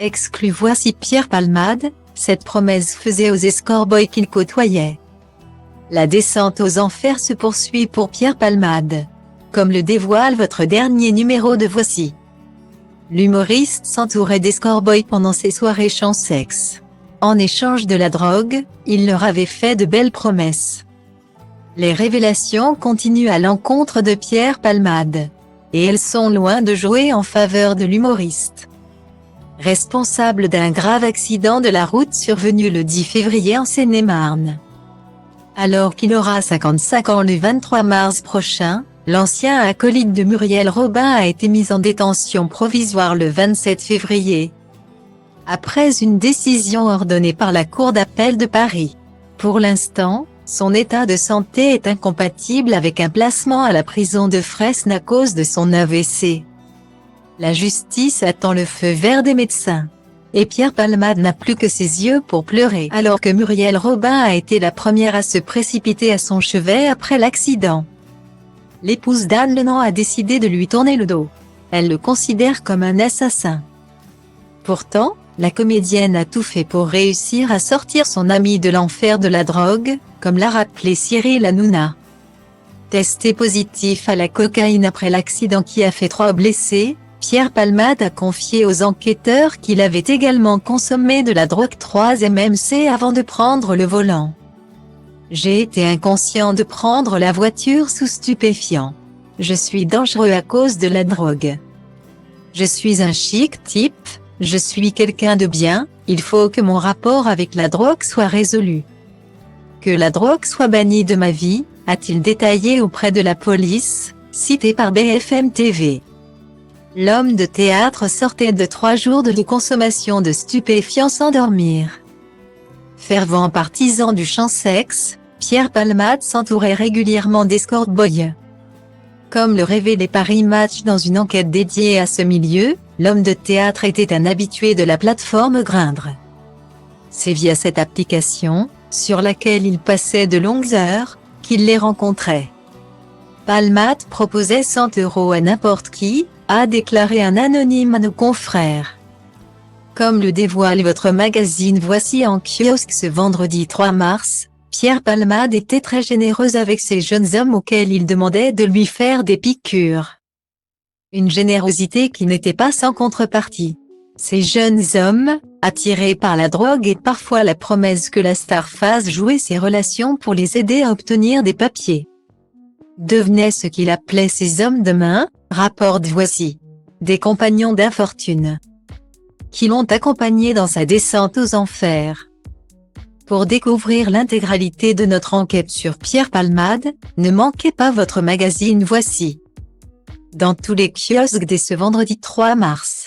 Exclu Voici Pierre Palmade, cette promesse faisait aux escort boys qu'il côtoyait. La descente aux enfers se poursuit pour Pierre Palmade. Comme le dévoile votre dernier numéro de Voici. L'humoriste s'entourait d'escort boys pendant ses soirées chant-sexe. En échange de la drogue, il leur avait fait de belles promesses. Les révélations continuent à l'encontre de Pierre Palmade. Et elles sont loin de jouer en faveur de l'humoriste. Responsable d'un grave accident de la route survenu le 10 février en Seine-et-Marne. Alors qu'il aura 55 ans le 23 mars prochain, l'ancien acolyte de Muriel Robin a été mis en détention provisoire le 27 février. Après une décision ordonnée par la Cour d'appel de Paris. Pour l'instant, son état de santé est incompatible avec un placement à la prison de Fresnes à cause de son AVC. La justice attend le feu vert des médecins. Et Pierre Palmade n'a plus que ses yeux pour pleurer alors que Muriel Robin a été la première à se précipiter à son chevet après l'accident. L'épouse d'Anne Lenant a décidé de lui tourner le dos. Elle le considère comme un assassin. Pourtant, la comédienne a tout fait pour réussir à sortir son ami de l'enfer de la drogue, comme l'a rappelé Cyril Hanouna. Testé positif à la cocaïne après l'accident qui a fait 3 blessés, Pierre Palmade a confié aux enquêteurs qu'il avait également consommé de la drogue 3-MMC avant de prendre le volant. J'ai été inconscient de prendre la voiture sous stupéfiants. Je suis dangereux à cause de la drogue. Je suis un chic type, je suis quelqu'un de bien, il faut que mon rapport avec la drogue soit résolu. Que la drogue soit bannie de ma vie, a-t-il détaillé auprès de la police, cité par BFM TV. L'homme de théâtre sortait de 3 jours de consommation de stupéfiants sans dormir. Fervent partisan du chant-sexe, Pierre Palmade s'entourait régulièrement d'escort boys. Comme le révélait Paris Match dans une enquête dédiée à ce milieu, l'homme de théâtre était un habitué de la plateforme Grindr. C'est via cette application, sur laquelle il passait de longues heures, qu'il les rencontrait. Palmade proposait 100 € à n'importe qui, a déclaré un anonyme à nos confrères. Comme le dévoile votre magazine Voici en kiosque ce vendredi 3 mars, Pierre Palmade était très généreuse avec ces jeunes hommes auxquels il demandait de lui faire des piqûres. Une générosité qui n'était pas sans contrepartie. Ces jeunes hommes, attirés par la drogue et parfois la promesse que la star fasse jouer ses relations pour les aider à obtenir des papiers, devenaient ce qu'il appelait ses hommes de main, rapporte Voici. Des compagnons d'infortune. Qui l'ont accompagné dans sa descente aux enfers. Pour découvrir l'intégralité de notre enquête sur Pierre Palmade, ne manquez pas votre magazine Voici. Dans tous les kiosques dès ce vendredi 3 mars.